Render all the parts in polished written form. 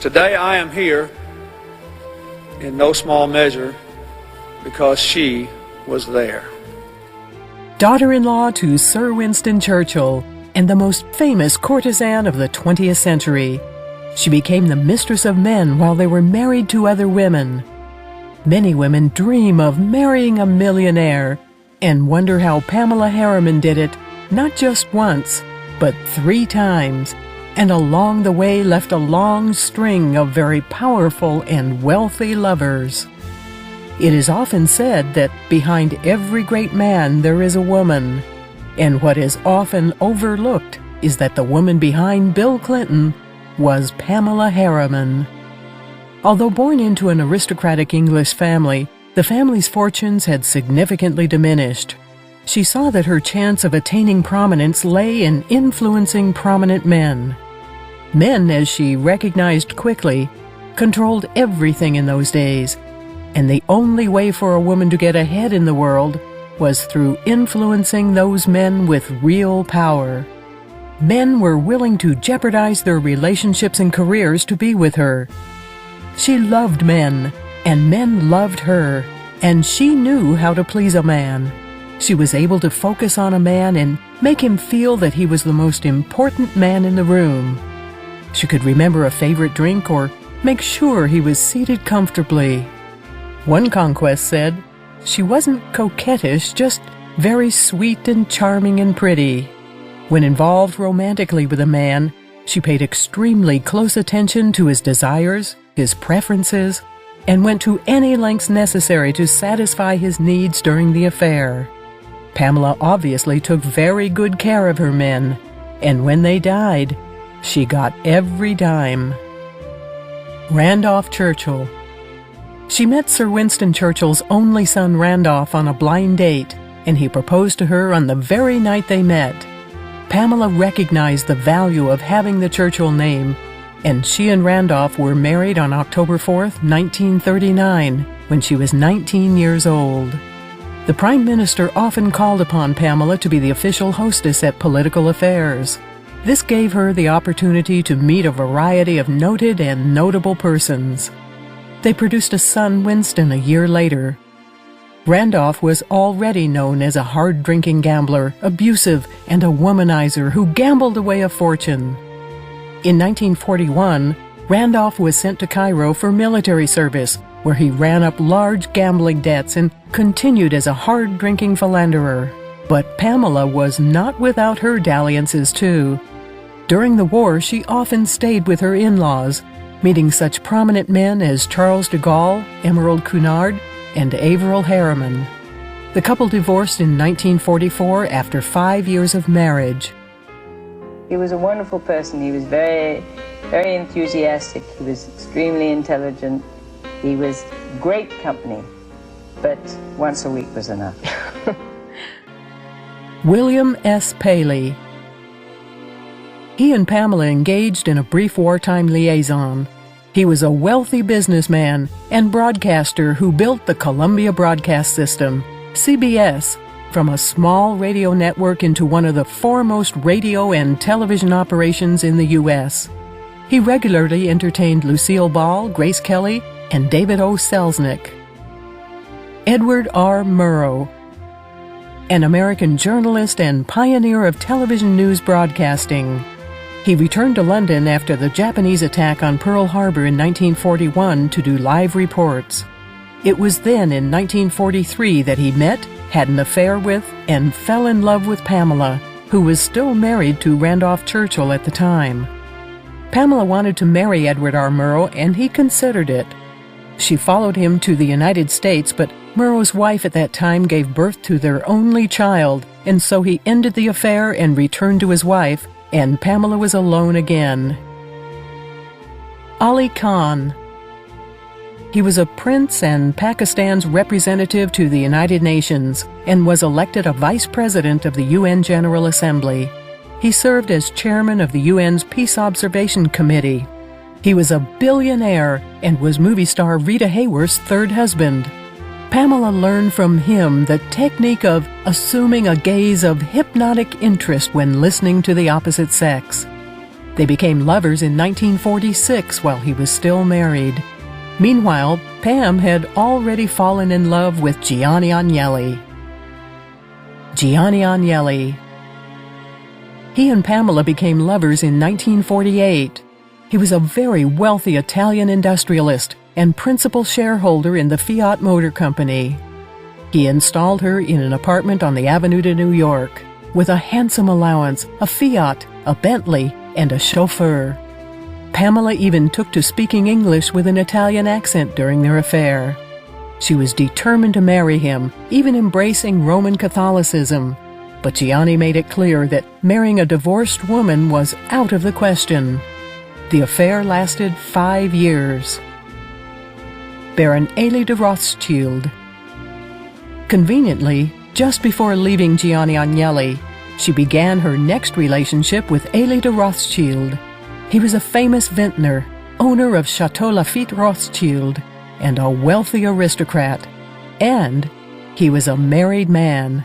Today I am here in no small measure because she was there. Daughter-in-law to Sir Winston Churchill and the most famous courtesan of the 20th century, she became the mistress of men while they were married to other women. Many women dream of marrying a millionaire and wonder how Pamela Harriman did it, not just once, but 3 times, and along the way left a long string of very powerful and wealthy lovers. It is often said that behind every great man there is a woman, and what is often overlooked is that the woman behind Bill Clinton was Pamela Harriman. Although born into an aristocratic English family, the family's fortunes had significantly diminished. She saw that her chance of attaining prominence lay in influencing prominent men. Men, as she recognized quickly, controlled everything in those days, and the only way for a woman to get ahead in the world was through influencing those men with real power. Men were willing to jeopardize their relationships and careers to be with her. She loved men, and men loved her, and she knew how to please a man. She was able to focus on a man and make him feel that he was the most important man in the room. She could remember a favorite drink or make sure he was seated comfortably. One conquest said, she wasn't coquettish, just very sweet and charming and pretty. When involved romantically with a man, she paid extremely close attention to his desires, his preferences, and went to any lengths necessary to satisfy his needs during the affair. Pamela obviously took very good care of her men, and when they died, she got every dime. Randolph Churchill. She met Sir Winston Churchill's only son Randolph on a blind date, and he proposed to her on the very night they met. Pamela recognized the value of having the Churchill name, and she and Randolph were married on October 4th, 1939, when she was 19 years old. The Prime Minister often called upon Pamela to be the official hostess at political affairs. This gave her the opportunity to meet a variety of noted and notable persons. They produced a son, Winston, a year later. Randolph was already known as a hard-drinking gambler, abusive, and a womanizer who gambled away a fortune. In 1941, Randolph was sent to Cairo for military service, where he ran up large gambling debts and continued as a hard-drinking philanderer. But Pamela was not without her dalliances, too. During the war, she often stayed with her in-laws, meeting such prominent men as Charles de Gaulle, Emerald Cunard, and Averell Harriman. The couple divorced in 1944 after 5 years of marriage. He was a wonderful person. He was very, very enthusiastic. He was extremely intelligent. He was great company, but once a week was enough. William S. Paley. He and Pamela engaged in a brief wartime liaison. He was a wealthy businessman and broadcaster who built the Columbia Broadcast System, CBS, from a small radio network into one of the foremost radio and television operations in the U.S. He regularly entertained Lucille Ball, Grace Kelly, and David O. Selznick. Edward R. Murrow. An American journalist and pioneer of television news broadcasting. He returned to London after the Japanese attack on Pearl Harbor in 1941 to do live reports. It was then in 1943 that he met, had an affair with, and fell in love with Pamela, who was still married to Randolph Churchill at the time. Pamela wanted to marry Edward R. Murrow, and he considered it. She followed him to the United States, but Murrow's wife at that time gave birth to their only child, and so he ended the affair and returned to his wife, and Pamela was alone again. Ali Khan. He was a prince and Pakistan's representative to the United Nations and was elected a vice president of the UN General Assembly. He served as chairman of the UN's Peace Observation Committee. He was a billionaire and was movie star Rita Hayworth's third husband. Pamela learned from him the technique of assuming a gaze of hypnotic interest when listening to the opposite sex. They became lovers in 1946 while he was still married. Meanwhile, Pam had already fallen in love with Gianni Agnelli. Gianni Agnelli. He and Pamela became lovers in 1948. He was a very wealthy Italian industrialist and principal shareholder in the Fiat Motor Company. He installed her in an apartment on the Avenue de New York with a handsome allowance, a Fiat, a Bentley, and a chauffeur. Pamela even took to speaking English with an Italian accent during their affair. She was determined to marry him, even embracing Roman Catholicism. But Gianni made it clear that marrying a divorced woman was out of the question. The affair lasted 5 years. Baron Elie de Rothschild. Conveniently, just before leaving Gianni Agnelli, she began her next relationship with Elie de Rothschild. He was a famous vintner, owner of Chateau Lafite Rothschild, and a wealthy aristocrat. And he was a married man.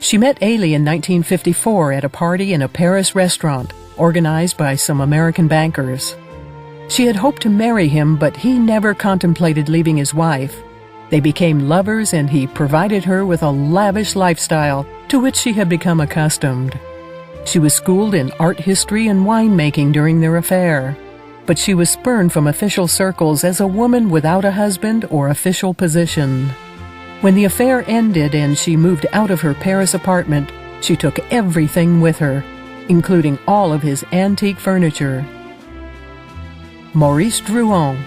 She met Elie in 1954 at a party in a Paris restaurant organized by some American bankers. She had hoped to marry him, but he never contemplated leaving his wife. They became lovers, and he provided her with a lavish lifestyle to which she had become accustomed. She was schooled in art history and winemaking during their affair, but she was spurned from official circles as a woman without a husband or official position. When the affair ended and she moved out of her Paris apartment, she took everything with her, including all of his antique furniture. Maurice Drouin.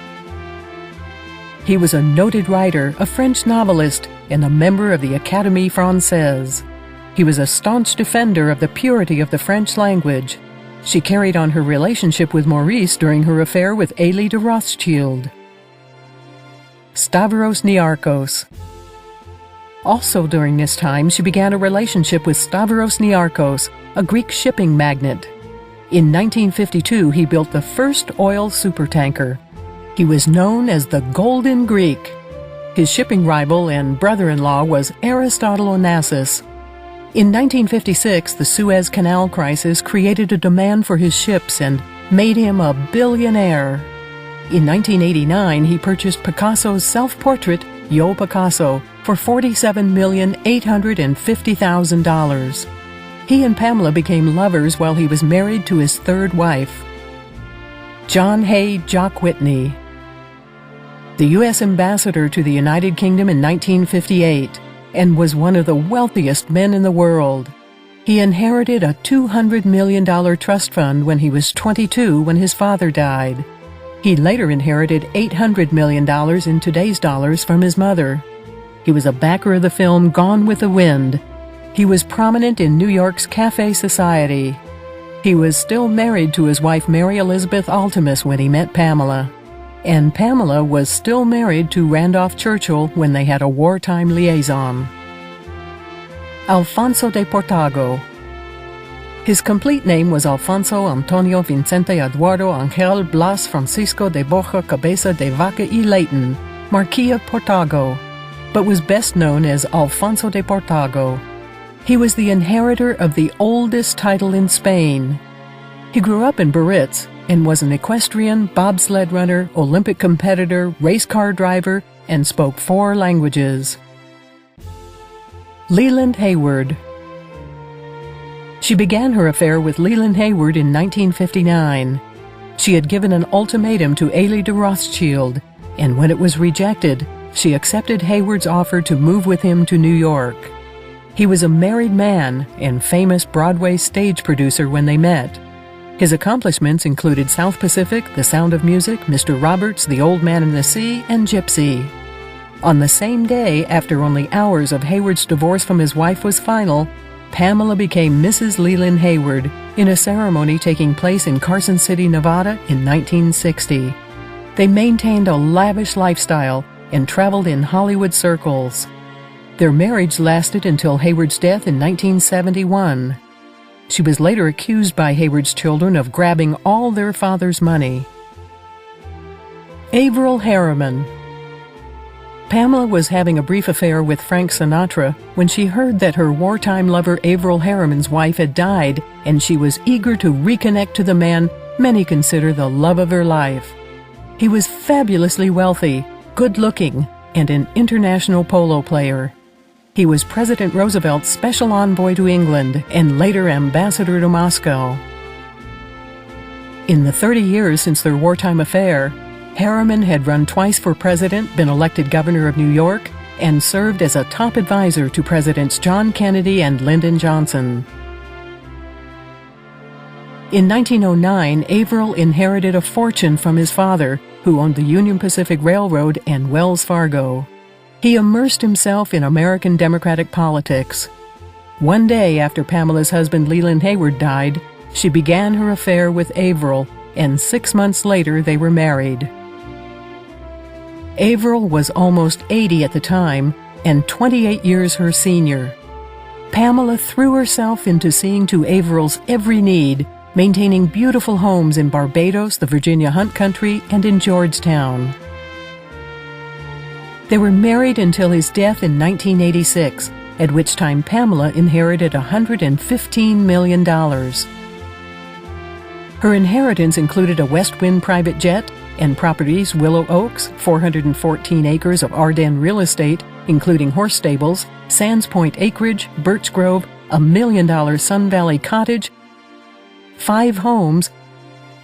He was a noted writer, a French novelist, and a member of the Académie Française. He was a staunch defender of the purity of the French language. She carried on her relationship with Maurice during her affair with Elie de Rothschild. Stavros Niarchos. Also during this time, she began a relationship with Stavros Niarchos, a Greek shipping magnate. In 1952, he built the first oil supertanker. He was known as the Golden Greek. His shipping rival and brother-in-law was Aristotle Onassis. In 1956, the Suez Canal crisis created a demand for his ships and made him a billionaire. In 1989, he purchased Picasso's self-portrait, Yo Picasso, for $47,850,000. He and Pamela became lovers while he was married to his third wife. John Hay Jock Whitney. The U.S. ambassador to the United Kingdom in 1958, and was one of the wealthiest men in the world. He inherited a $200 million trust fund when he was 22 when his father died. He later inherited $800 million in today's dollars from his mother. He was a backer of the film Gone with the Wind. He was prominent in New York's Cafe Society. He was still married to his wife Mary Elizabeth Altemus when he met Pamela. And Pamela was still married to Randolph Churchill when they had a wartime liaison. Alfonso de Portago. His complete name was Alfonso Antonio Vicente Eduardo Angel Blas Francisco de Borja Cabeza de Vaca y Leighton, Marquis of Portago, but was best known as Alfonso de Portago. He was the inheritor of the oldest title in Spain. He grew up in Biarritz and was an equestrian, bobsled runner, Olympic competitor, race car driver, and spoke 4 languages. Leland Hayward. She began her affair with Leland Hayward in 1959. She had given an ultimatum to Elie de Rothschild, and when it was rejected, she accepted Hayward's offer to move with him to New York. He was a married man and famous Broadway stage producer when they met. His accomplishments included South Pacific, The Sound of Music, Mr. Roberts, The Old Man and the Sea, and Gypsy. On the same day, after only hours of Hayward's divorce from his wife was final, Pamela became Mrs. Leland Hayward in a ceremony taking place in Carson City, Nevada in 1960. They maintained a lavish lifestyle and traveled in Hollywood circles. Their marriage lasted until Hayward's death in 1971. She was later accused by Hayward's children of grabbing all their father's money. Averell Harriman. Pamela was having a brief affair with Frank Sinatra when she heard that her wartime lover Averell Harriman's wife had died, and she was eager to reconnect to the man many consider the love of her life. He was fabulously wealthy, good-looking, and an international polo player. He was President Roosevelt's special envoy to England and later ambassador to Moscow. In the 30 years since their wartime affair, Harriman had run twice for president, been elected governor of New York, and served as a top advisor to Presidents John Kennedy and Lyndon Johnson. In 1909, Averell inherited a fortune from his father, who owned the Union Pacific Railroad and Wells Fargo. He immersed himself in American Democratic politics. One day after Pamela's husband Leland Hayward died, she began her affair with Averell, and 6 months later they were married. Averell was almost 80 at the time and 28 years her senior. Pamela threw herself into seeing to Averell's every need, maintaining beautiful homes in Barbados, the Virginia Hunt Country, and in Georgetown. They were married until his death in 1986, at which time Pamela inherited $115 million. Her inheritance included a West Wind private jet and properties Willow Oaks, 414 acres of Ardennes real estate, including horse stables, Sands Point acreage, Birch Grove, $1 million Sun Valley cottage, 5 homes,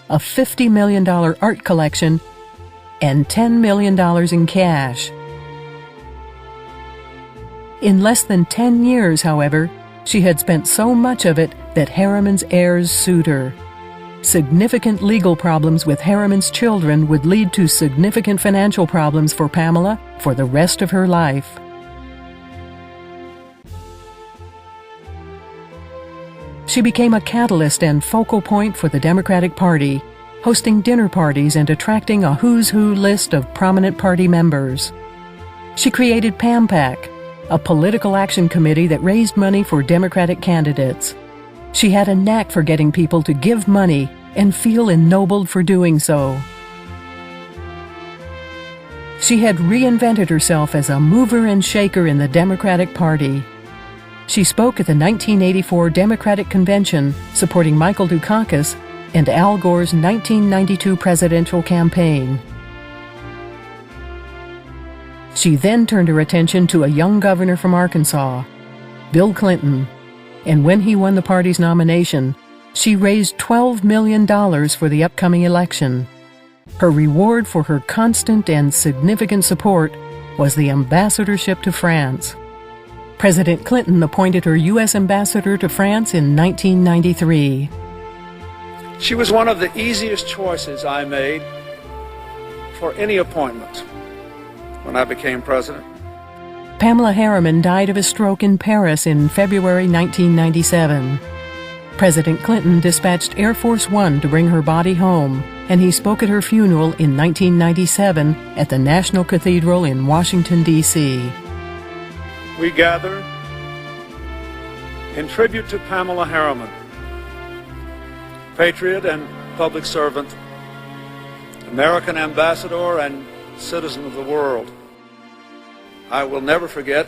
a $50 million art collection, and $10 million in cash. In less than 10 years, however, she had spent so much of it that Harriman's heirs sued her. Significant legal problems with Harriman's children would lead to significant financial problems for Pamela for the rest of her life. She became a catalyst and focal point for the Democratic Party, hosting dinner parties and attracting a who's who list of prominent party members. She created PAMPAC, a political action committee that raised money for Democratic candidates. She had a knack for getting people to give money and feel ennobled for doing so. She had reinvented herself as a mover and shaker in the Democratic Party. She spoke at the 1984 Democratic Convention supporting Michael Dukakis and Al Gore's 1992 presidential campaign. She then turned her attention to a young governor from Arkansas, Bill Clinton, and when he won the party's nomination, she raised $12 million for the upcoming election. Her reward for her constant and significant support was the ambassadorship to France. President Clinton appointed her U.S. ambassador to France in 1993. She was one of the easiest choices I made for any appointment when I became president. Pamela Harriman died of a stroke in Paris in February 1997. President Clinton dispatched Air Force One to bring her body home, and he spoke at her funeral in 1997 at the National Cathedral in Washington, D.C. We gather in tribute to Pamela Harriman, patriot and public servant, American ambassador and citizen of the world. I will never forget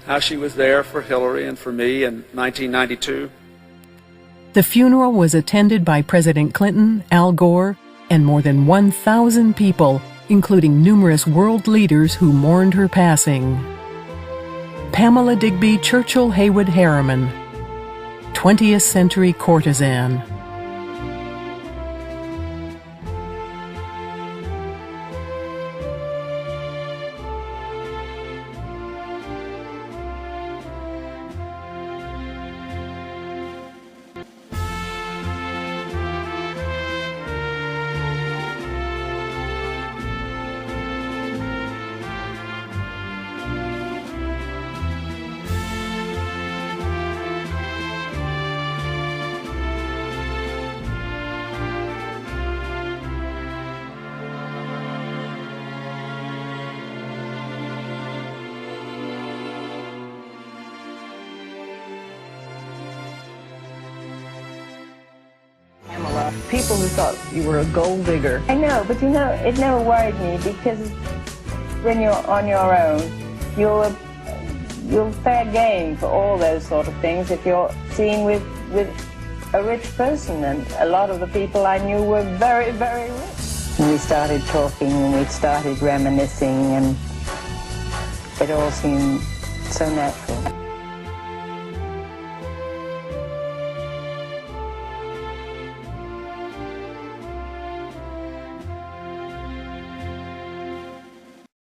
how she was there for Hillary and for me in 1992. The funeral was attended by President Clinton, Al Gore, and more than 1,000 people, including numerous world leaders who mourned her passing. Pamela Digby Churchill Haywood Harriman, 20th century courtesan. People who thought you were a gold digger. I know, but you know, it never worried me because when you're on your own, you'll fair game for all those sort of things if you're seen with a rich person, and a lot of the people I knew were very, very rich. And we started talking and we started reminiscing, and it all seemed so natural.